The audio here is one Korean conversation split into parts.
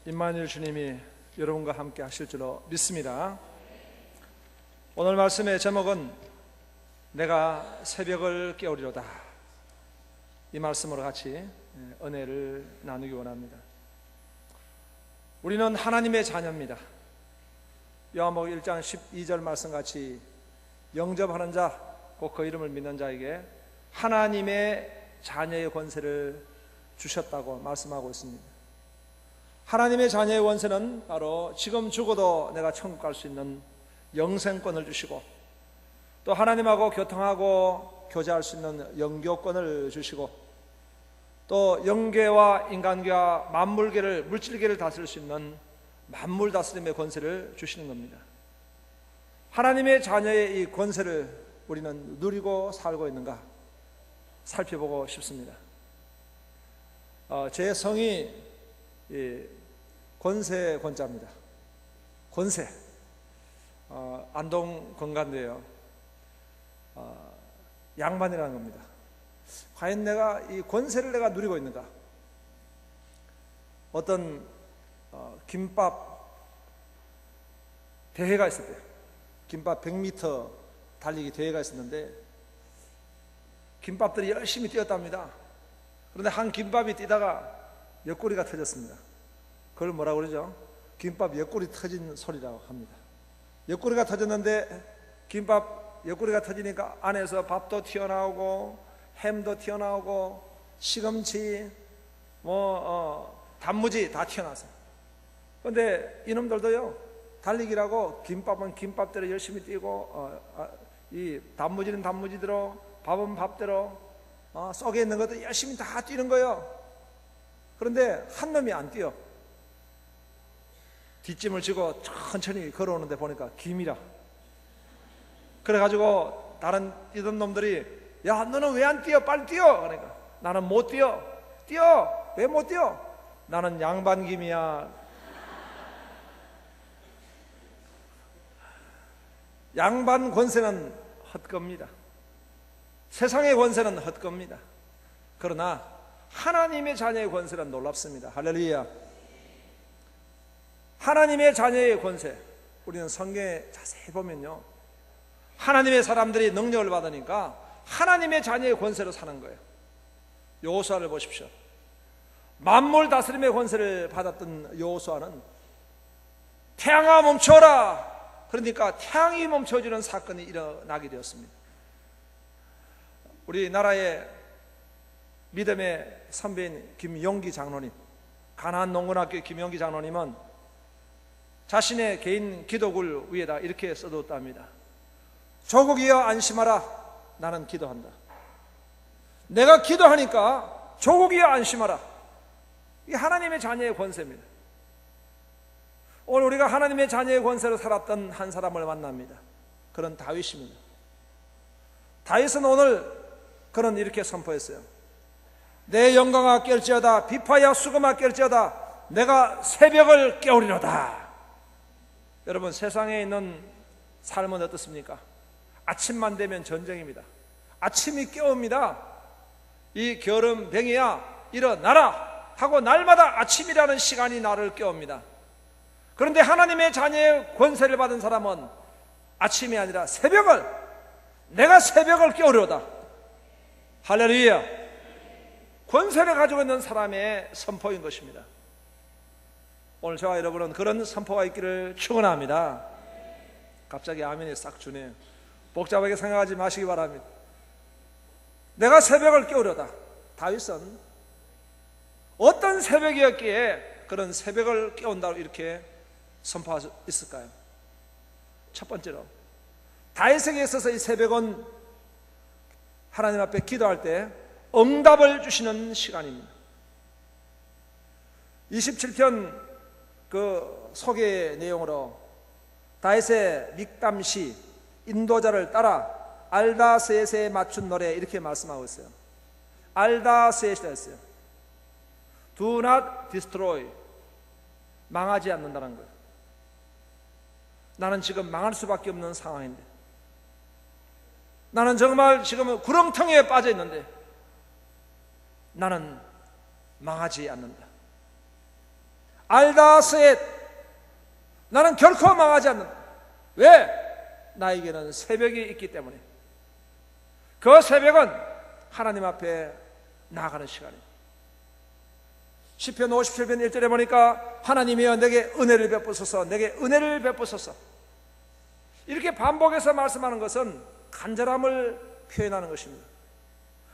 임마누엘 주님이 여러분과 함께 하실 줄로 믿습니다. 오늘 말씀의 제목은 내가 새벽을 깨우리로다. 이 말씀으로 같이 은혜를 나누기 원합니다. 우리는 하나님의 자녀입니다. 요한복음 1장 12절 말씀같이 영접하는 자, 곧 그 이름을 믿는 자에게 하나님의 자녀의 권세를 주셨다고 말씀하고 있습니다. 하나님의 자녀의 권세는 바로 지금 죽어도 내가 천국 갈 수 있는 영생권을 주시고, 또 하나님하고 교통하고 교제할 수 있는 영교권을 주시고, 또 영계와 인간계와 만물계를, 물질계를 다스릴 수 있는 만물 다스림의 권세를 주시는 겁니다. 하나님의 자녀의 이 권세를 우리는 누리고 살고 있는가 살펴보고 싶습니다. 제 성이 권세 권자입니다. 권세. 안동 건간데요. 양반이라는 겁니다. 과연 내가 이 권세를 내가 누리고 있는가? 어떤 김밥 대회가 있었대요. 김밥 100m 달리기 대회가 있었는데 김밥들이 열심히 뛰었답니다. 그런데 한 김밥이 뛰다가 옆구리가 터졌습니다. 그걸 뭐라고 그러죠? 김밥 옆구리 터진 소리라고 합니다. 옆구리가 터졌는데 김밥 옆구리가 터지니까 안에서 밥도 튀어나오고 햄도 튀어나오고 시금치 단무지 다 튀어나왔어요. 그런데 이놈들도요, 달리기라고 김밥은 김밥대로 열심히 뛰고 이 단무지는 단무지대로, 밥은 밥대로, 속에 있는 것도 열심히 다 뛰는 거예요. 그런데 한 놈이 안 뛰어. 뒷짐을 지고 천천히 걸어오는데 보니까 김이라. 그래가지고 다른 뛰던 놈들이, 야, 너는 왜 안 뛰어? 빨리 뛰어! 그러니까 나는 못 뛰어. 뛰어! 왜 못 뛰어? 나는 양반김이야. 양반 권세는 헛겁니다. 세상의 권세는 헛겁니다. 그러나 하나님의 자녀의 권세는 놀랍습니다. 할렐루야. 하나님의 자녀의 권세, 우리는 성경에 자세히 보면요, 하나님의 사람들이 능력을 받으니까 하나님의 자녀의 권세로 사는 거예요. 여호수아를 보십시오. 만물 다스림의 권세를 받았던 여호수아는 태양아 멈춰라, 그러니까 태양이 멈춰지는 사건이 일어나게 되었습니다. 우리나라의 믿음의 선배인 김용기 장로님, 가나안 농군학교 김용기 장로님은 자신의 개인 기도글 위에다 이렇게 써뒀답니다. 조국이여 안심하라, 나는 기도한다. 내가 기도하니까 조국이여 안심하라. 이게 하나님의 자녀의 권세입니다. 오늘 우리가 하나님의 자녀의 권세로 살았던 한 사람을 만납니다. 그런 다윗입니다. 다윗은 오늘 그는 이렇게 선포했어요. 내 영광아 깰지어다, 비파야 수금아 깰지어다, 내가 새벽을 깨우리로다. 여러분, 세상에 있는 삶은 어떻습니까? 아침만 되면 전쟁입니다. 아침이 깨웁니다. 이 게으름뱅이야 일어나라 하고 날마다 아침이라는 시간이 나를 깨웁니다. 그런데 하나님의 자녀의 권세를 받은 사람은 아침이 아니라 새벽을, 내가 새벽을 깨우려다. 할렐루야. 권세를 가지고 있는 사람의 선포인 것입니다. 오늘 저와 여러분은 그런 선포가 있기를 축원합니다. 갑자기 아멘이 싹 주네요. 복잡하게 생각하지 마시기 바랍니다. 내가 새벽을 깨우려다. 다윗은 어떤 새벽이었기에 그런 새벽을 깨운다고 이렇게 선포할 수 있을까요? 첫 번째로, 다윗에게 있어서 이 새벽은 하나님 앞에 기도할 때 응답을 주시는 시간입니다. 27편 그 소개 내용으로 다윗의 믹담시, 인도자를 따라 알다셋에 맞춘 노래, 이렇게 말씀하고 있어요. 알다셋이라 했어요. Do not destroy, 망하지 않는다는 거예요. 나는 지금 망할 수밖에 없는 상황인데, 나는 정말 지금 구렁텅이에 빠져 있는데 나는 망하지 않는다. 알다스에 나는 결코 망하지 않는다. 왜? 나에게는 새벽이 있기 때문에. 그 새벽은 하나님 앞에 나아가는 시간입니다. 시편 57편 1절에 보니까 하나님이여 내게 은혜를 베푸소서, 내게 은혜를 베푸소서. 이렇게 반복해서 말씀하는 것은 간절함을 표현하는 것입니다.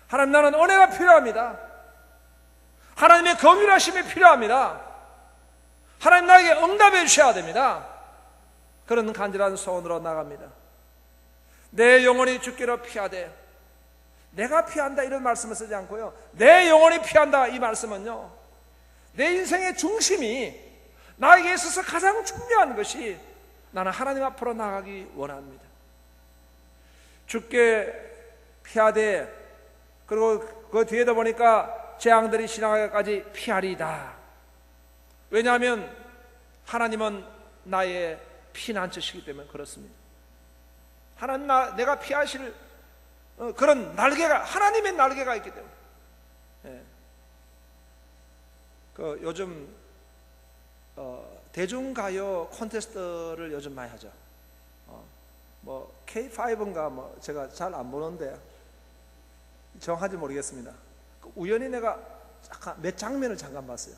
하나님, 나는 은혜가 필요합니다. 하나님의 긍휼하심이 필요합니다. 하나님, 나에게 응답해 주셔야 됩니다. 그런 간절한 소원으로 나갑니다. 내 영혼이 주께로 피하되, 내가 피한다 이런 말씀을 쓰지 않고요, 내 영혼이 피한다 이 말씀은요, 내 인생의 중심이, 나에게 있어서 가장 중요한 것이 나는 하나님 앞으로 나가기 원합니다. 주께 피하되, 그리고 그 뒤에도 보니까 재앙들이 지나가기까지 피하리이다. 왜냐하면 하나님은 나의 피난처시기 때문에 그렇습니다. 하나님, 내가 피하실 그런 날개가, 하나님의 날개가 있기 때문에. 예. 요즘 대중가요 콘테스트를 요즘 많이 하죠. 뭐 K5인가 뭐 제가 잘 안 보는데 정확한지 모르겠습니다. 우연히 내가 몇 장면을 잠깐 봤어요.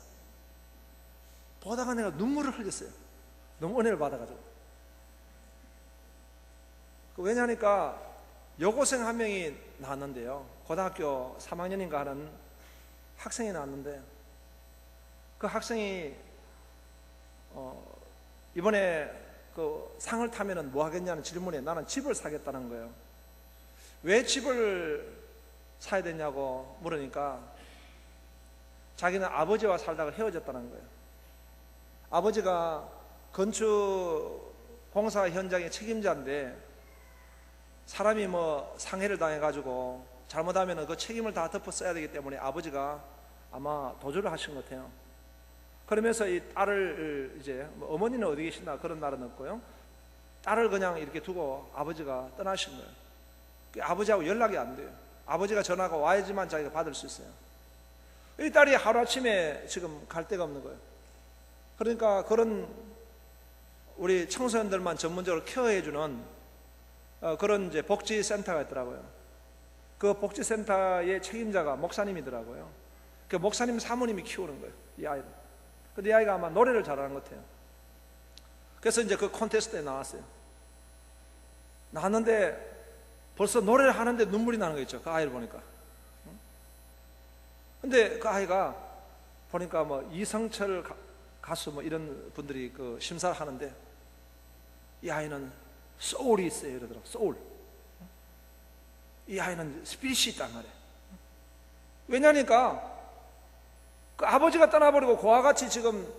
보다가 내가 눈물을 흘렸어요. 너무 은혜를 받아가지고. 왜냐하니까 여고생 한 명이 나왔는데요, 고등학교 3학년인가 하는 학생이 나왔는데, 그 학생이 이번에 그 상을 타면은 뭐 하겠냐는 질문에 나는 집을 사겠다는 거예요. 왜 집을 사야 되냐고 물으니까 자기는 아버지와 살다가 헤어졌다는 거예요. 아버지가 건축 공사 현장의 책임자인데 사람이 뭐 상해를 당해가지고 잘못하면 그 책임을 다 덮어 써야 되기 때문에 아버지가 아마 도주를 하신 것 같아요. 그러면서 이 딸을 이제 뭐 어머니는 어디 계시나 그런 말은 없고요, 딸을 그냥 이렇게 두고 아버지가 떠나신 거예요. 아버지하고 연락이 안 돼요. 아버지가 전화가 와야지만 자기가 받을 수 있어요. 이 딸이 하루아침에 지금 갈 데가 없는 거예요. 그러니까 그런 우리 청소년들만 전문적으로 케어해주는 그런 이제 복지센터가 있더라고요. 그 복지센터의 책임자가 목사님이더라고요. 그 목사님 사모님이 키우는 거예요, 이 아이를. 근데 이 아이가 아마 노래를 잘하는 것 같아요. 그래서 이제 그 콘테스트에 나왔어요. 나왔는데 벌써 노래를 하는데 눈물이 나는 거 있죠, 그 아이를 보니까. 근데 그 아이가 보니까 뭐 이성철 가수 뭐 이런 분들이 그 심사를 하는데 이 아이는 소울이 있어요 이러더라고. 소울. 이 아이는 스피릿이 있단 말이에요. 왜냐니까 그 아버지가 떠나버리고 그와 같이 지금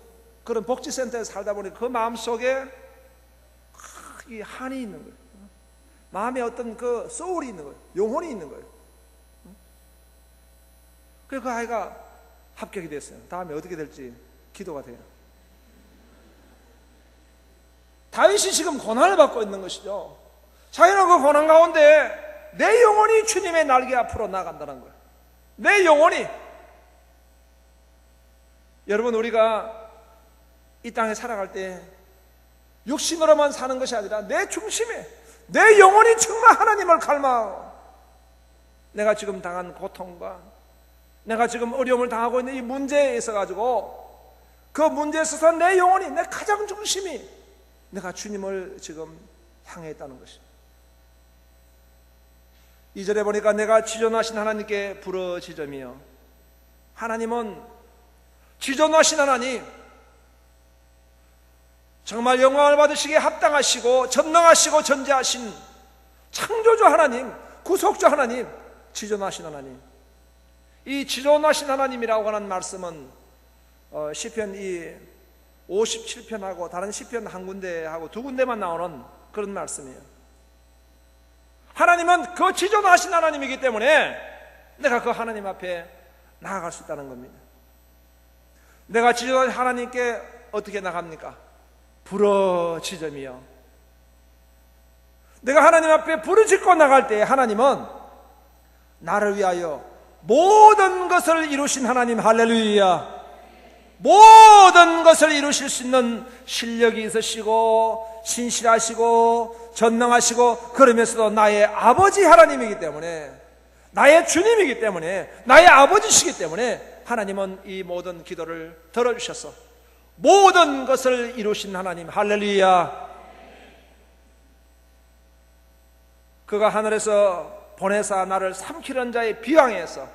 그런 복지센터에 살다 보니 그 마음속에 이 한이 있는 거예요. 마음에 어떤 그 소울이 있는 거예요. 영혼이 있는 거예요. 그래서 그 아이가 합격이 됐어요. 다음에 어떻게 될지 기도가 돼요. 다윗이 지금 고난을 받고 있는 것이죠. 자기는 그 고난 가운데 내 영혼이 주님의 날개 앞으로 나간다는 거예요. 내 영혼이. 여러분, 우리가 이 땅에 살아갈 때 육신으로만 사는 것이 아니라 내 중심에 내 영혼이 정말 하나님을 갈망하고, 내가 지금 당한 고통과 내가 지금 어려움을 당하고 있는 이 문제에 있어 가지고 그 문제에 있어서 내 영혼이, 내 가장 중심이 내가 주님을 지금 향해 있다는 것입니다. 2절에 보니까 내가 지존하신 하나님께 부르짖으며, 하나님은 지존하신 하나님, 정말 영광을 받으시기에 합당하시고 전능하시고 전지하신 창조주 하나님, 구속주 하나님, 지존하신 하나님. 이 지존하신 하나님이라고 하는 말씀은 시편 이 57편하고 다른 시편 한 군데하고 두 군데만 나오는 그런 말씀이에요. 하나님은 그 지존하신 하나님이기 때문에 내가 그 하나님 앞에 나아갈 수 있다는 겁니다. 내가 지존하신 하나님께 어떻게 나갑니까? 부르짖으며. 내가 하나님 앞에 부르짖고 나갈 때 하나님은 나를 위하여 모든 것을 이루신 하나님, 할렐루야. 모든 것을 이루실 수 있는 실력이 있으시고 신실하시고 전능하시고 그러면서도 나의 아버지 하나님이기 때문에, 나의 주님이기 때문에, 나의 아버지시기 때문에 하나님은 이 모든 기도를 들어주셔서 모든 것을 이루신 하나님, 할렐루야. 그가 하늘에서 보내사 나를 삼키는 자의 비방에서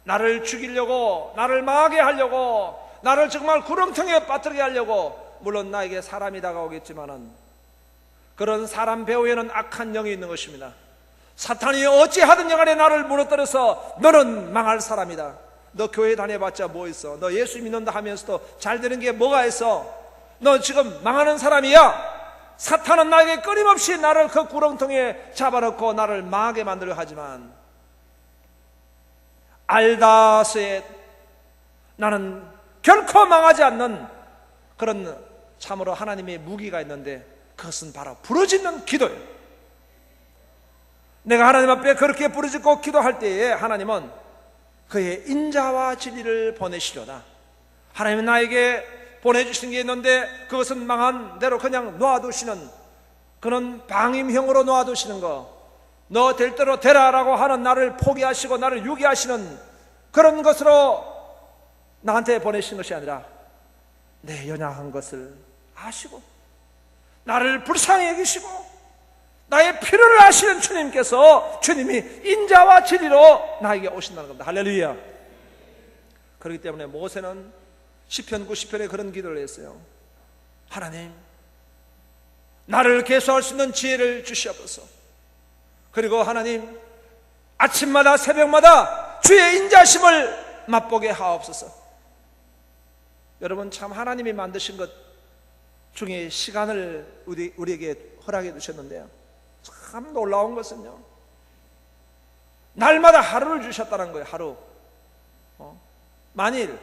나를 죽이려고, 나를 망하게 하려고, 나를 정말 구렁텅이에 빠뜨리게 하려고, 물론 나에게 사람이 다가오겠지만은 그런 사람 배후에는 악한 영이 있는 것입니다. 사탄이 어찌하든 영안에 나를 무너뜨려서 너는 망할 사람이다, 너 교회 다녀봤자 뭐 있어, 너 예수 믿는다 하면서도 잘 되는 게 뭐가 있어, 너 지금 망하는 사람이야. 사탄은 나에게 끊임없이 나를 그 구렁텅이에 잡아놓고 나를 망하게 만들려 하지만, 알다스에 나는 결코 망하지 않는 그런 참으로 하나님의 무기가 있는데, 그것은 바로 부르짖는 기도예요. 내가 하나님 앞에 그렇게 부르짖고 기도할 때에 하나님은 그의 인자와 진리를 보내시려다. 하나님은 나에게 보내주신 게 있는데 그것은 망한 대로 그냥 놔두시는, 그런 방임형으로 놔두시는 거, 너 될 대로 되라라고 하는 나를 포기하시고 나를 유기하시는 그런 것으로 나한테 보내신 것이 아니라, 내 연약한 것을 아시고 나를 불쌍히 여기시고 나의 필요를 아시는 주님께서, 주님이 인자와 진리로 나에게 오신다는 겁니다. 할렐루야. 그렇기 때문에 모세는 시편 90편에 그런 기도를 했어요. 하나님, 나를 계수할 수 있는 지혜를 주시옵소서. 그리고 하나님, 아침마다 새벽마다 주의 인자심을 맛보게 하옵소서. 여러분, 참 하나님이 만드신 것 중에 시간을 우리에게 허락해 주셨는데요, 참 놀라운 것은요, 날마다 하루를 주셨다는 거예요. 하루. 만일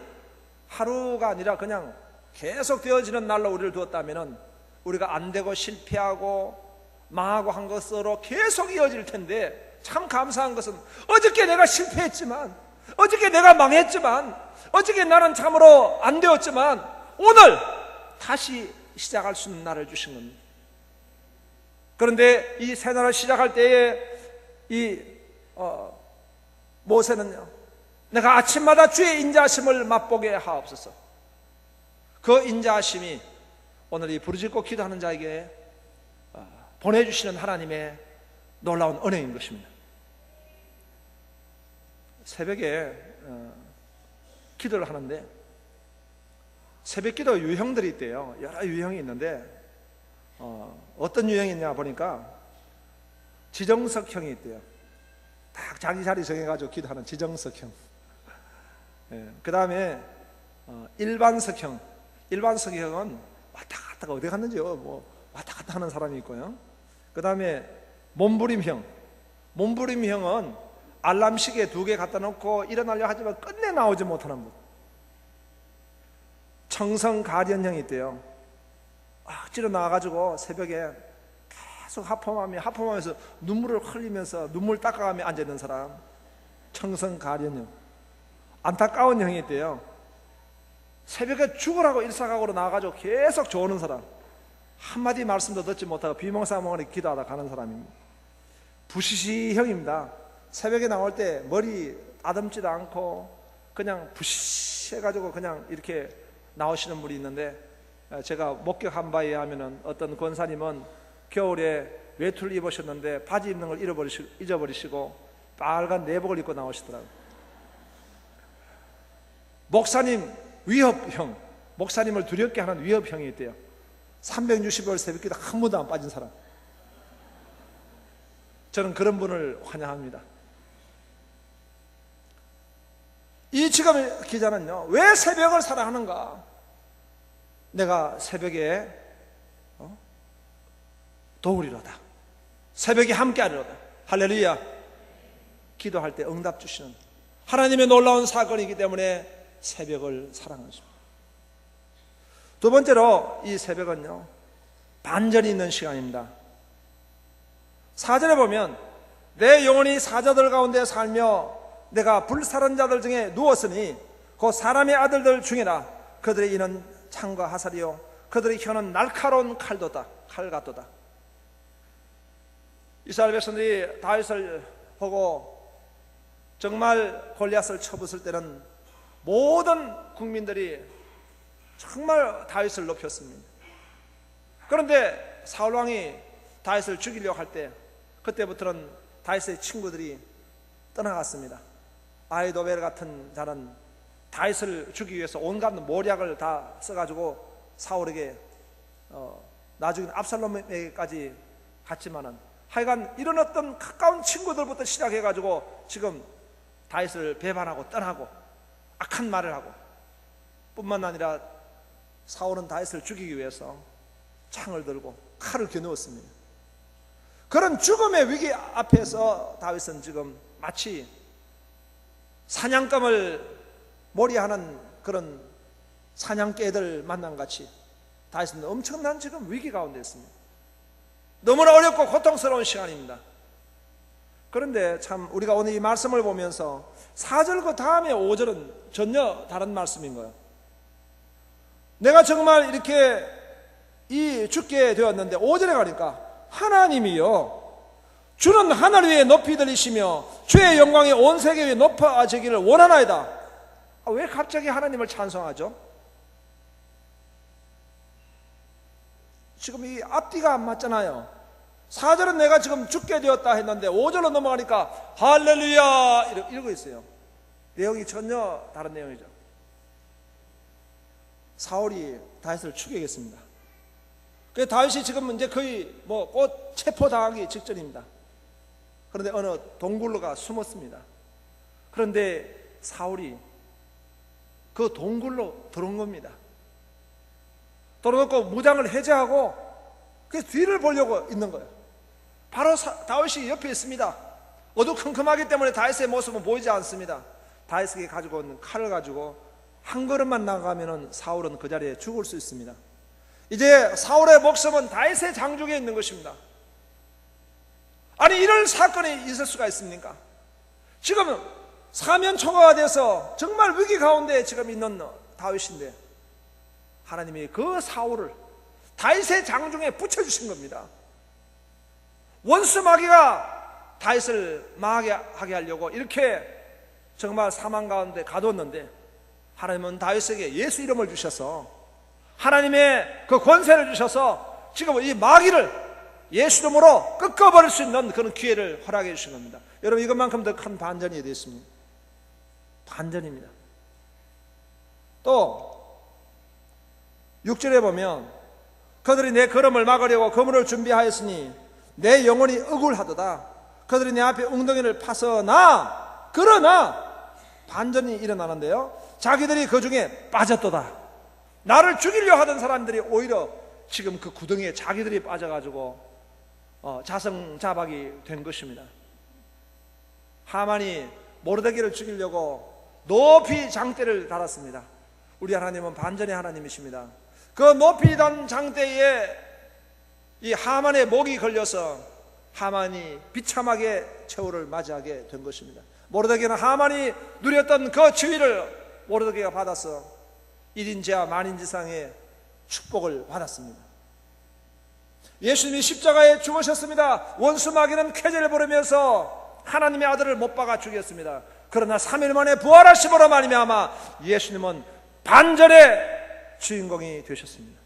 하루가 아니라 그냥 계속 되어지는 날로 우리를 두었다면 우리가 안 되고 실패하고 망하고 한 것으로 계속 이어질 텐데, 참 감사한 것은 어저께 내가 실패했지만, 어저께 내가 망했지만, 어저께 나는 참으로 안 되었지만 오늘 다시 시작할 수 있는 날을 주신 겁니다. 그런데 이 새날을 시작할 때에 이 모세는요, 내가 아침마다 주의 인자하심을 맛보게 하옵소서. 그 인자하심이 오늘 이 부르짖고 기도하는 자에게 보내주시는 하나님의 놀라운 은혜인 것입니다. 새벽에 기도를 하는데 새벽 기도 유형들이 있대요. 여러 유형이 있는데 어떤 유형이 있냐 보니까 지정석형이 있대요. 딱 자기 자리 정해가지고 기도하는 지정석형. 그 다음에 일반석형. 일반석형은 왔다 갔다가 어디 갔는지요, 뭐 왔다 갔다 하는 사람이 있고요. 그 다음에 몸부림형. 몸부림형은 알람 시계 2개 갖다 놓고 일어나려 하지만 끝내 나오지 못하는 분. 청성가련형이 있대요. 억지로 나와가지고 새벽에 계속 하품하면서 눈물을 흘리면서 눈물 닦아가며 앉아있는 사람, 청성가련형. 안타까운 형이 있대요. 새벽에 죽으라고 일사각오로 나와가지고 계속 조는 사람, 한마디 말씀도 듣지 못하고 비몽사몽하게 기도하다 가는 사람입니다. 부시시형입니다. 새벽에 나올 때 머리 아듬지도 않고 그냥 부시해가지고 그냥 이렇게 나오시는 분이 있는데, 제가 목격한 바에 하면은 어떤 권사님은 겨울에 외투를 입으셨는데 바지 입는 걸 잊어버리시고 빨간 내복을 입고 나오시더라고요. 목사님 위협형, 목사님을 두렵게 하는 위협형이 있대요. 360일 새벽기도 한 번도 안 빠진 사람. 저는 그런 분을 환영합니다. 이 지금 기자는요, 왜 새벽을 사랑하는가? 내가 새벽에 도우리로다, 새벽에 함께하리로다. 할렐루야. 기도할 때 응답 주시는 하나님의 놀라운 사건이기 때문에 새벽을 사랑하십니다. 두 번째로 이 새벽은요, 반전이 있는 시간입니다. 4절에 보면 내 영혼이 사자들 가운데 살며 내가 불사른 자들 중에 누웠으니 곧 사람의 아들들 중이라 그들의 이는 창과 화살이요 그들의 혀는 날카로운 칼 같도다. 이스라엘 백성들이 다윗을 보고 정말 골리앗을 쳐부술 때는 모든 국민들이 정말 다윗을 높였습니다. 그런데 사울 왕이 다윗을 죽이려고 할 때 그때부터는 다윗의 친구들이 떠나갔습니다. 아히도벨 같은 자는 다윗을 죽이기 위해서 온갖 모략을 다 써가지고 사울에게 나중에 압살롬에게까지 갔지만은 하여간 이런 어떤 가까운 친구들부터 시작해가지고 지금 다윗을 배반하고 떠나고 악한 말을 하고 뿐만 아니라 사울은 다윗을 죽이기 위해서 창을 들고 칼을 겨누었습니다. 그런 죽음의 위기 앞에서 다윗은 지금 마치 사냥감을 몰이하는 그런 사냥개들 만난 같이 다윗은 엄청난 지금 위기 가운데 있습니다. 너무나 어렵고 고통스러운 시간입니다. 그런데 참 우리가 오늘 이 말씀을 보면서 4절 그 다음에 5절은 전혀 다른 말씀인 거예요. 내가 정말 이렇게 죽게 되었는데 5절에 가니까 하나님이요 주는 하늘 위에 높이 들리시며 주의 영광이 온 세계 위에 높아지기를 원하나이다. 왜 갑자기 하나님을 찬송하죠? 지금 이 앞뒤가 안 맞잖아요. 4절은 내가 지금 죽게 되었다 했는데 5절로 넘어가니까 할렐루야 이러고 있어요. 내용이 전혀 다른 내용이죠. 사울이 다윗을 죽이겠습니다. 그래서 다윗이 지금 이제 거의 곧 체포당하기 직전입니다. 그런데 어느 동굴로가 숨었습니다. 그런데 사울이 그 동굴로 들어온 겁니다. 들어놓고 무장을 해제하고 그래서 뒤를 보려고 있는 거예요. 바로 다윗이 옆에 있습니다. 어두컴컴하기 때문에 다윗의 모습은 보이지 않습니다. 다윗에게 가지고 있는 칼을 가지고 한 걸음만 나가면은 사울은 그 자리에 죽을 수 있습니다. 이제 사울의 목숨은 다윗의 장중에 있는 것입니다. 아니 이런 사건이 있을 수가 있습니까? 지금 사면초가가 돼서 정말 위기 가운데 지금 있는 다윗인데 하나님이 그 사울을 다윗의 장중에 붙여주신 겁니다. 원수 마귀가 다윗을 망하게 하게 하려고 이렇게 정말 사망 가운데 가뒀는데 하나님은 다윗에게 예수 이름을 주셔서 하나님의 그 권세를 주셔서 지금 이 마귀를 예수 이름으로 꺾어버릴 수 있는 그런 기회를 허락해 주신 겁니다. 여러분 이것만큼 더 큰 반전이 되었습니다. 반전입니다. 또 6절에 보면 그들이 내 걸음을 막으려고 그물을 준비하였으니 내 영혼이 억울하도다. 그들이 내 앞에 웅덩이를 파서나 그러나 반전이 일어나는데요. 자기들이 그 중에 빠졌도다. 나를 죽이려 하던 사람들이 오히려 지금 그 구덩이에 자기들이 빠져가지고 자성자박이 된 것입니다. 하만이 모르드게를 죽이려고 높이 장대를 달았습니다. 우리 하나님은 반전의 하나님이십니다. 그 높이 단 장대에 이 하만의 목이 걸려서 하만이 비참하게 최후를 맞이하게 된 것입니다. 모르드게는 하만이 누렸던 그 지위를 모르드게가 받아서 1인지하 만인지상의 축복을 받았습니다. 예수님이 십자가에 죽으셨습니다. 원수 마귀는 쾌재를 부르면서 하나님의 아들을 못 박아 죽였습니다. 그러나 3일 만에 부활하심으로 말미암아 예수님은 반전의 주인공이 되셨습니다.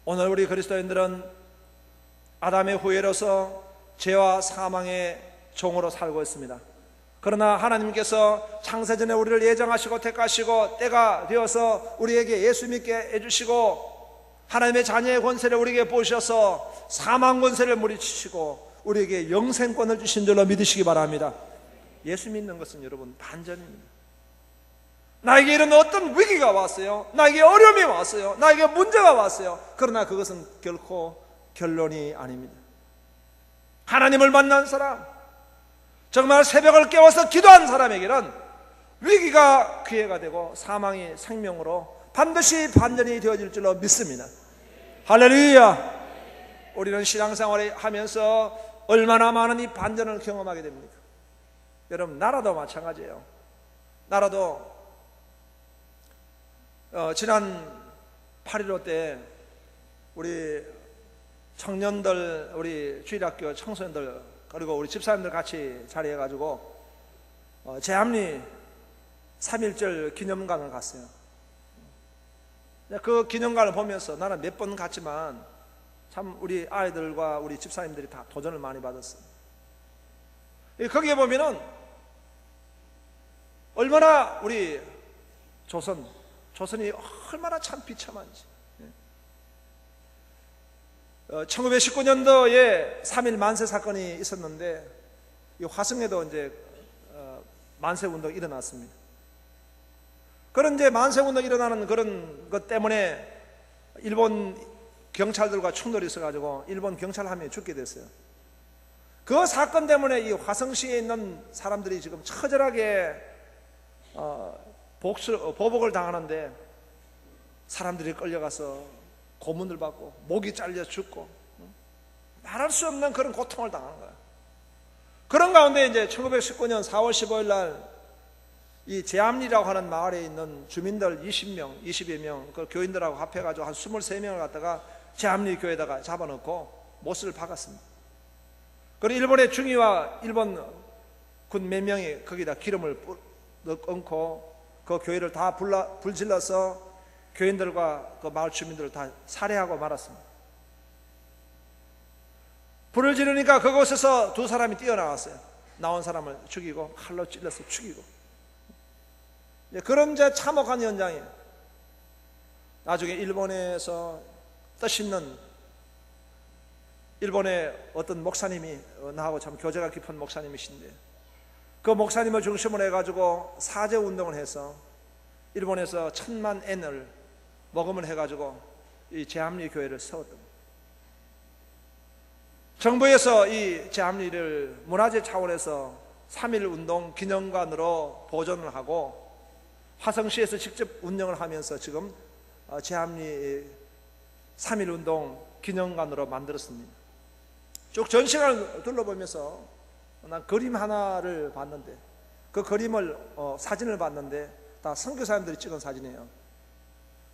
오늘 우리 그리스도인들은 아담의 후예로서 죄와 사망의 종으로 살고 있습니다. 그러나 하나님께서 창세전에 우리를 예정하시고 택하시고 때가 되어서 우리에게 예수 믿게 해주시고 하나님의 자녀의 권세를 우리에게 보셔서 사망 권세를 물리치시고 우리에게 영생권을 주신 줄로 믿으시기 바랍니다. 예수 믿는 것은 여러분 반전입니다. 나에게 이런 어떤 위기가 왔어요. 나에게 어려움이 왔어요. 나에게 문제가 왔어요. 그러나 그것은 결코 결론이 아닙니다. 하나님을 만난 사람, 정말 새벽을 깨워서 기도한 사람에게는 위기가 기회가 되고 사망이 생명으로 반드시 반전이 되어질 줄로 믿습니다. 할렐루야. 우리는 신앙생활을 하면서 얼마나 많은 이 반전을 경험하게 됩니까? 여러분 나라도 마찬가지예요. 나라도 지난 8.15 때 우리 청년들, 우리 주일학교 청소년들, 그리고 우리 집사님들 같이 자리해가지고 제합리 3.1절 기념관을 갔어요. 그 기념관을 보면서 나는 몇 번 갔지만 참 우리 아이들과 우리 집사님들이 다 도전을 많이 받았어요. 거기에 보면은 얼마나 우리 조선이 얼마나 참 비참한지. 1919년도에 3.1 만세 사건이 있었는데 이 화성에도 이제 만세 운동이 일어났습니다. 그런 이제 만세 운동이 일어나는 그런 것 때문에 일본 경찰들과 충돌이 있어가지고 일본 경찰 한 명이 죽게 됐어요. 그 사건 때문에 이 화성시에 있는 사람들이 지금 처절하게 보복을 당하는데 사람들이 끌려가서 고문을 받고 목이 잘려 죽고 말할 수 없는 그런 고통을 당하는 거예요. 그런 가운데 이제 1919년 4월 15일 날 이 제암리라고 하는 마을에 있는 주민들 20명, 20여 명, 그 교인들하고 합해가지고 한 23명을 갖다가 제암리 교회에다가 잡아놓고 못을 박았습니다. 그리고 일본의 중위와 일본 군 몇 명이 거기다 기름을 얹고 그 교회를 다 불질러서 교인들과 그 마을 주민들을 다 살해하고 말았습니다. 불을 지르니까 그곳에서 두 사람이 뛰어나왔어요. 나온 사람을 죽이고 칼로 찔러서 죽이고. 그런 이제 참혹한 현장이에요. 나중에 일본에서 뜻있는 일본의 어떤 목사님이 나하고 참 교제가 깊은 목사님이신데 그 목사님을 중심으로 해가지고 사제 운동을 해서 일본에서 1000만 엔을 모금을 해가지고 이 제암리 교회를 세웠던 거예요. 정부에서 이 제암리를 문화재 차원에서 3.1 운동 기념관으로 보존을 하고 화성시에서 직접 운영을 하면서 지금 제암리 3.1 운동 기념관으로 만들었습니다. 쭉 전시관을 둘러보면서 난 그림 하나를 봤는데 그 그림을 사진을 봤는데 다 선교사님들이 찍은 사진이에요.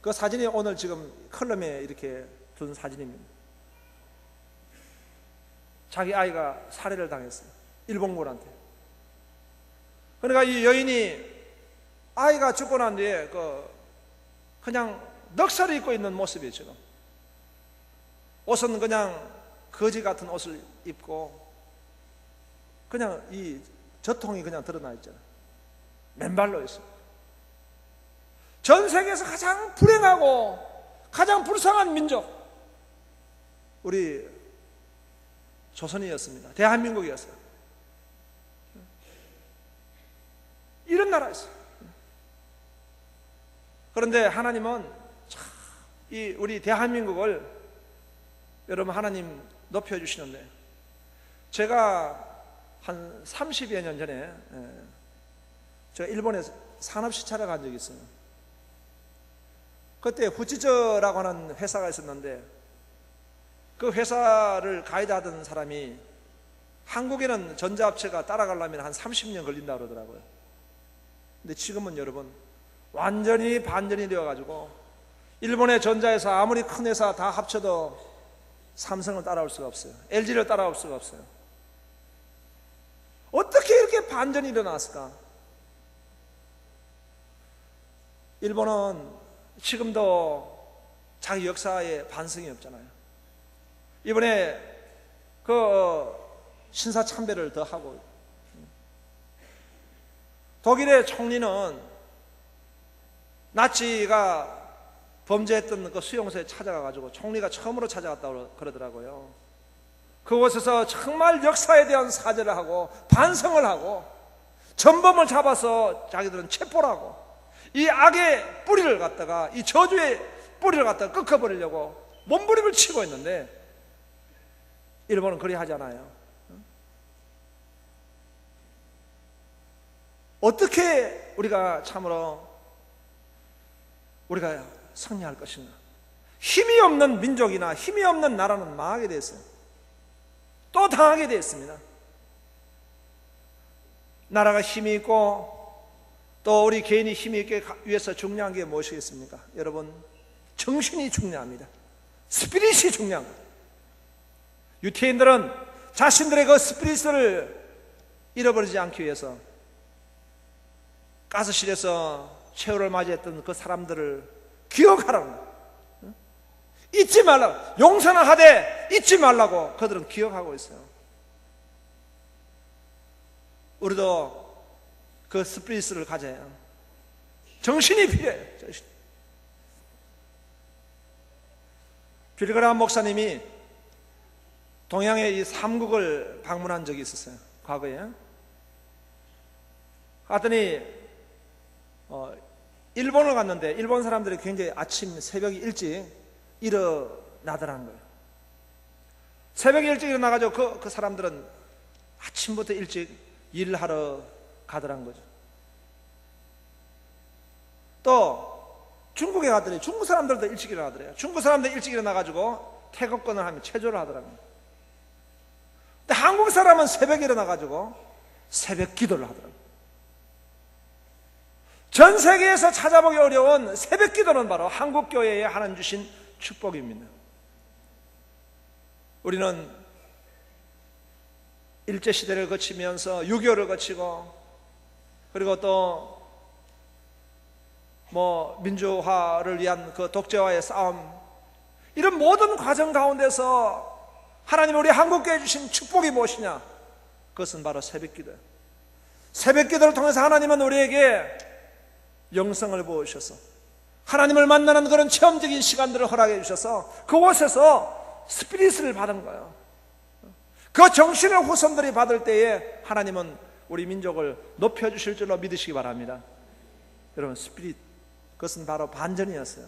그 사진이 오늘 지금 컬럼에 이렇게 둔 사진입니다. 자기 아이가 살해를 당했어요. 일본군한테. 그러니까 이 여인이 아이가 죽고 난 뒤에 그냥 넉살을 입고 있는 모습이에요. 지금 옷은 그냥 거지 같은 옷을 입고 그냥 이 젖통이 그냥 드러나 있잖아요. 맨발로 있어요. 전 세계에서 가장 불행하고 가장 불쌍한 민족 우리 조선이었습니다. 대한민국이었어요. 이런 나라였어요. 그런데 하나님은 참 이 우리 대한민국을 여러분 하나님 높여주시는데 제가 한 30여 년 전에 제가 일본에 산업시찰을 간 적이 있어요. 그때 후지저라고 하는 회사가 있었는데 그 회사를 가이드하던 사람이 한국에는 전자업체가 따라가려면 한 30년 걸린다고 그러더라고요. 근데 지금은 여러분 완전히 반전이 되어가지고 일본의 전자회사 아무리 큰 회사 다 합쳐도 삼성을 따라올 수가 없어요. LG를 따라올 수가 없어요. 어떻게 이렇게 반전이 일어났을까? 일본은 지금도 자기 역사에 반성이 없잖아요. 이번에 그 신사참배를 더 하고 독일의 총리는 나치가 범죄했던 그 수용소에 찾아가가지고 총리가 처음으로 찾아갔다고 그러더라고요. 그곳에서 정말 역사에 대한 사죄를 하고 반성을 하고 전범을 잡아서 자기들은 체포를 하고 이 악의 뿌리를 갖다가 이 저주의 뿌리를 갖다가 꺾어버리려고 몸부림을 치고 있는데 일본은 그리 하지 않아요. 어떻게 우리가 참으로 우리가 승리할 것인가? 힘이 없는 민족이나 힘이 없는 나라는 망하게 됐어요. 또 당하게 됐습니다. 나라가 힘이 있고 또 우리 개인이 힘이 있기 위해서 중요한 게 무엇이겠습니까? 여러분, 정신이 중요합니다. 스피릿이 중요한 거예요. 유태인들은 자신들의 그 스피릿을 잃어버리지 않기 위해서 가스실에서 최후를 맞이했던 그 사람들을 기억하라는 거예요. 잊지 말라고, 용서는 하되 잊지 말라고 그들은 기억하고 있어요. 우리도 그 스피릿을 가져야 해요. 정신이 필요해요. 정신. 빌그람 목사님이 동양의 이 삼국을 방문한 적이 있었어요. 과거에. 갔더니 일본을 갔는데 일본 사람들이 굉장히 아침 새벽이 일찍 일어나더라는 거예요. 새벽에 일찍 일어나가지고 그 사람들은 아침부터 일찍 일하러 가더란 거죠. 또 중국에 갔더니 중국 사람들도 일찍 일어나더래요. 중국 사람들 일찍 일어나가지고 태극권을 하면 체조를 하더라고요. 근데 한국 사람은 새벽에 일어나가지고 새벽 기도를 하더라고요. 전 세계에서 찾아보기 어려운 새벽 기도는 바로 한국 교회에 하나님 주신 축복입니다. 우리는 일제시대를 거치면서 6.25를 거치고 그리고 또 민주화를 위한 그 독재와의 싸움, 이런 모든 과정 가운데서 하나님 우리 한국교회에 주신 축복이 무엇이냐? 그것은 바로 새벽기도예요. 새벽기도를 통해서 하나님은 우리에게 영성을 부어주셔서 하나님을 만나는 그런 체험적인 시간들을 허락해 주셔서 그곳에서 스피릿을 받은 거예요. 그 정신을 후손들이 받을 때에 하나님은 우리 민족을 높여주실 줄로 믿으시기 바랍니다. 여러분, 스피릿, 그것은 바로 반전이었어요.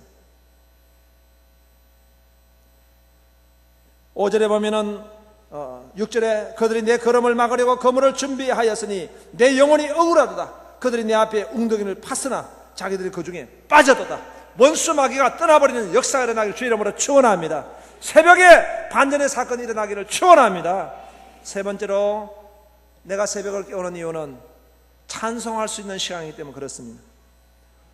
5절에 보면은 6절에 그들이 내 걸음을 막으려고 거물을 준비하였으니 내 영혼이 억울하도다. 그들이 내 앞에 웅덩이를 팠으나 자기들이 그 중에 빠져도다. 원수 마귀가 떠나버리는 역사가 일어나기를 주의 이름으로 축원합니다. 새벽에 반전의 사건이 일어나기를 축원합니다. 세 번째로 내가 새벽을 깨우는 이유는 찬송할 수 있는 시간이기 때문에 그렇습니다.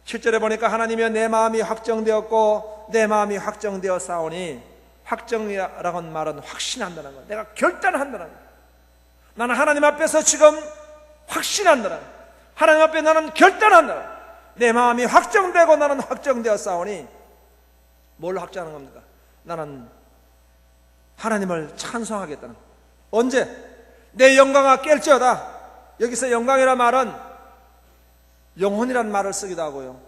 7절에 보니까 하나님이여 내 마음이 확정되었고 내 마음이 확정되어 싸우니, 확정이라고 하는 말은 확신한다는 거예요. 내가 결단한다는 거예요. 나는 하나님 앞에서 지금 확신한다는 거예요. 하나님 앞에 나는 결단한다는 거예요. 내 마음이 확정되고 나는 확정되어 싸우니, 뭘 확정하는 겁니까? 나는 하나님을 찬송하겠다는 거예요. 언제? 내 영광아 깰지어다. 여기서 영광이라는 말은 영혼이라는 말을 쓰기도 하고요,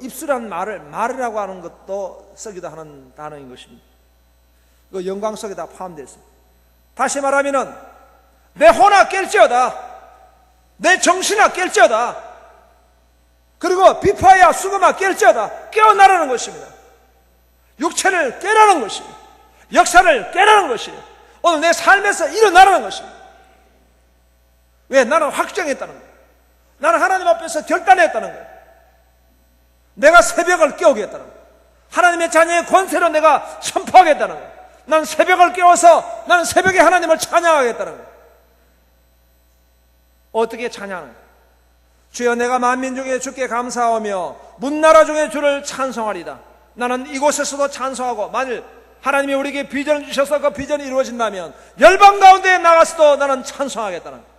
입술이라는 말이라고 하는 것도 쓰기도 하는 단어인 것입니다. 그 영광 속에 다 포함되어 있습니다. 다시 말하면은 내 혼아 깰지어다, 내 정신아 깰지어다, 그리고 비파야 수금아 깰지어다. 깨어나라는 것입니다. 육체를 깨라는 것입니다. 역사를 깨라는 것입니다. 오늘 내 삶에서 일어나라는 것입니다. 왜? 나는 확정했다는 거예요. 나는 하나님 앞에서 결단했다는 거예요. 내가 새벽을 깨우겠다는 거예요. 하나님의 자녀의 권세로 내가 선포하겠다는 거예요. 난 새벽을 깨워서 나는 새벽에 하나님을 찬양하겠다는 거예요. 어떻게 찬양하는 거예요? 주여 내가 만민 중에 주께 감사하며 문나라 중에 주를 찬송하리다. 나는 이곳에서도 찬송하고, 만일 하나님이 우리에게 비전을 주셔서 그 비전이 이루어진다면 열방 가운데 나가서도 나는 찬송하겠다는 거예요.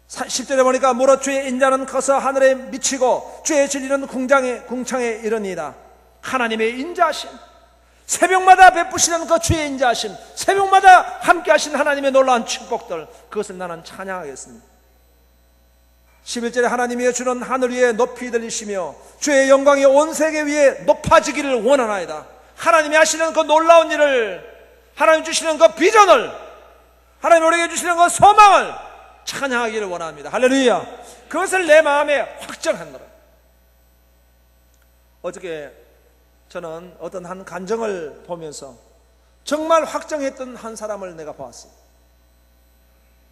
10절에 보니까 무릇 주의 인자는 커서 하늘에 미치고 주의 진리는 궁창에 이르니이다. 하나님의 인자하심, 새벽마다 베푸시는 그 주의 인자하심, 새벽마다 함께 하신 하나님의 놀라운 축복들, 그것을 나는 찬양하겠습니다. 11절에 하나님이여 주는 하늘 위에 높이 들리시며 주의 영광이 온 세계 위에 높아지기를 원하나이다. 하나님이 하시는 그 놀라운 일을, 하나님 주시는 그 비전을, 하나님 우리에게 주시는 그 소망을 찬양하기를 원합니다. 할렐루야. 그것을 내 마음에 확정한다. 어저께 저는 어떤 한 간증을 보면서 정말 확정했던 한 사람을 내가 보았어요.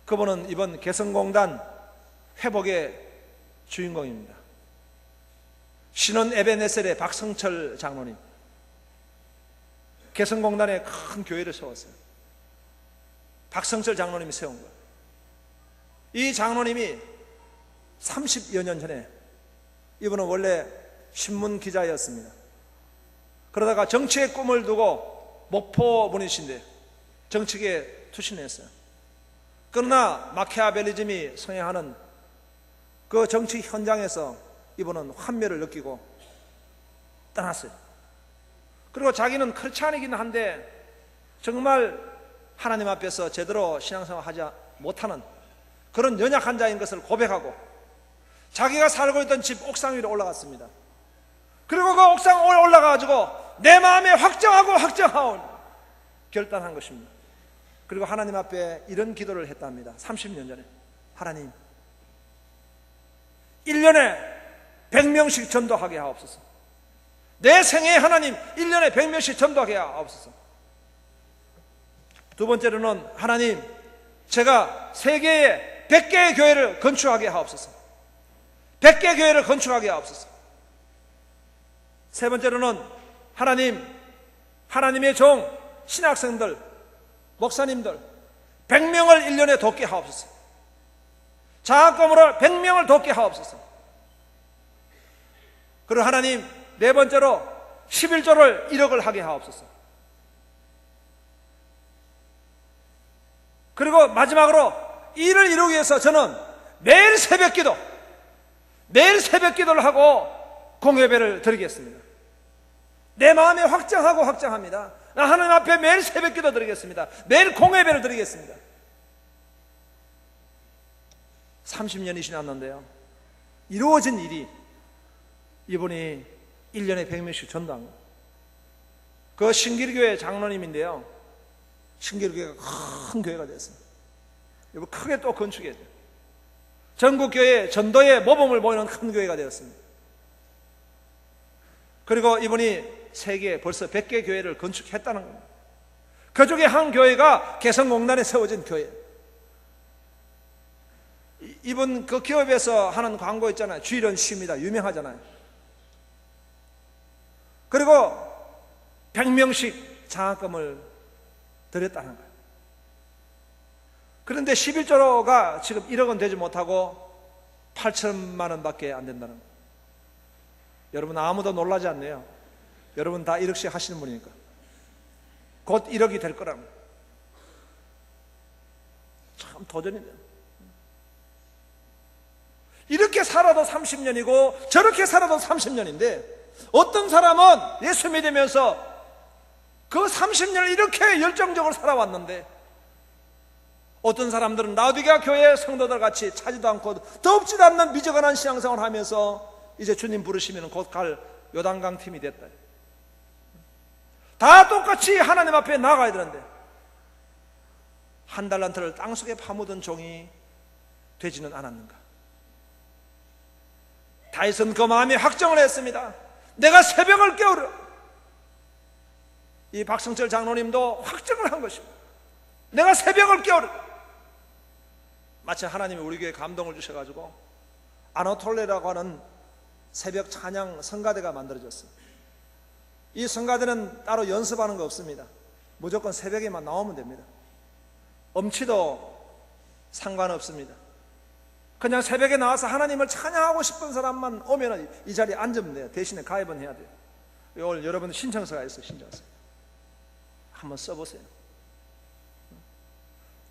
그분은 이번 개성공단 회복의 주인공입니다. 신원 에베네셀의 박성철 장로님. 개성공단에 큰 교회를 세웠어요. 박성철 장로님이 세운 거예요. 이 장로님이 30여 년 전에 이분은 원래 신문 기자였습니다. 그러다가 정치의 꿈을 두고 목포 분이신데 정치계에 투신했어요. 그러나 마키아벨리즘이 성행하는 그 정치 현장에서 이분은 환멸을 느끼고 떠났어요. 그리고 자기는 크리스찬이긴 한데 정말 하나님 앞에서 제대로 신앙생활 하지 못하는 그런 연약한 자인 것을 고백하고 자기가 살고 있던 집 옥상 위로 올라갔습니다. 그리고 그 옥상 위에 올라가가지고 내 마음에 확정하고 결단한 것입니다. 그리고 하나님 앞에 이런 기도를 했답니다. 30년 전에. 하나님, 1년에 100명씩 전도하게 하옵소서. 내 생애에 하나님 1년에 100명씩 전도하게 하옵소서. 두 번째로는 하나님, 제가 세계에 100개의 교회를 건축하게 하옵소서. 100개의 교회를 건축하게 하옵소서. 세 번째로는 하나님, 하나님의 종, 신학생들, 목사님들 100명을 1년에 돕게 하옵소서. 장학금으로 100명을 돕게 하옵소서. 그리고 하나님, 네 번째로 11조를 1억을 하게 하옵소서. 그리고 마지막으로 이를 이루기 위해서 저는 매일 새벽 기도를 하고 공예배를 드리겠습니다. 내 마음에 확정합니다. 나 하나님 앞에 매일 새벽 기도 드리겠습니다. 매일 공예배를 드리겠습니다. 30년이 지났는데요, 이루어진 일이 이분이 1년에 100명씩 전도한 거예요. 그 신길교회 장로님인데요, 신길교회가 큰 교회가 됐습니다. 이번 크게 또 건축했죠. 전국교회 전도의 모범을 보이는 큰 교회가 되었습니다. 그리고 이분이 세계 벌써 100개 교회를 건축했다는 겁니다. 그 중에 한 교회가 개성공단에 세워진 교회. 이분 그 기업에서 하는 광고 있잖아요. 주일은 쉽니다. 유명하잖아요. 그리고 100명씩 장학금을 드렸다는 거예요. 그런데 11조가 지금 1억은 되지 못하고 8천만 원밖에 안 된다는 거예요. 여러분 아무도 놀라지 않네요. 여러분 다 1억씩 하시는 분이니까. 곧 1억이 될 거라는 거예요. 참 도전이네요. 이렇게 살아도 30년이고 저렇게 살아도 30년인데 어떤 사람은 예수 믿으면서 그 30년을 이렇게 열정적으로 살아왔는데 어떤 사람들은 라우디게아 교회 성도들 같이 차지도 않고 덥지도 않는 미적한한 신앙생활을 하면서 이제 주님 부르시면 곧 갈 요단강 팀이 됐다. 다 똑같이 하나님 앞에 나가야 되는데 한 달란트를 땅속에 파묻은 종이 되지는 않았는가. 다윗은 그 마음에 확정을 했습니다. 내가 새벽을 깨우려. 이 박성철 장로님도 확정을 한 것입니다. 내가 새벽을 깨우려. 마치 하나님이 우리 교회에 감동을 주셔가지고 아노톨레라고 하는 새벽 찬양 성가대가 만들어졌어요. 이 성가대는 따로 연습하는 거 없습니다. 무조건 새벽에만 나오면 됩니다. 엄치도 상관없습니다. 그냥 새벽에 나와서 하나님을 찬양하고 싶은 사람만 오면 이 자리에 앉으면 돼요. 대신에 가입은 해야 돼요. 오늘 여러분 신청서가 있어요. 신청서 한번 써보세요.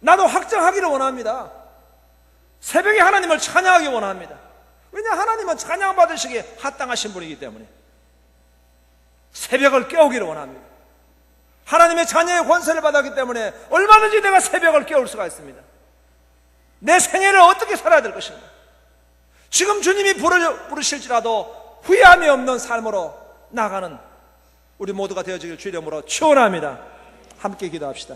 나도 확정하기를 원합니다. 새벽에 하나님을 찬양하기 원합니다. 왜냐, 하나님은 찬양받으시기에 합당하신 분이기 때문에 새벽을 깨우기를 원합니다. 하나님의 자녀의 권세를 받았기 때문에 얼마든지 내가 새벽을 깨울 수가 있습니다. 내 생애를 어떻게 살아야 될 것인가. 지금 주님이 부르실지라도 후회함이 없는 삶으로 나가는 우리 모두가 되어지길 주의 이름으로 축원합니다. 함께 기도합시다.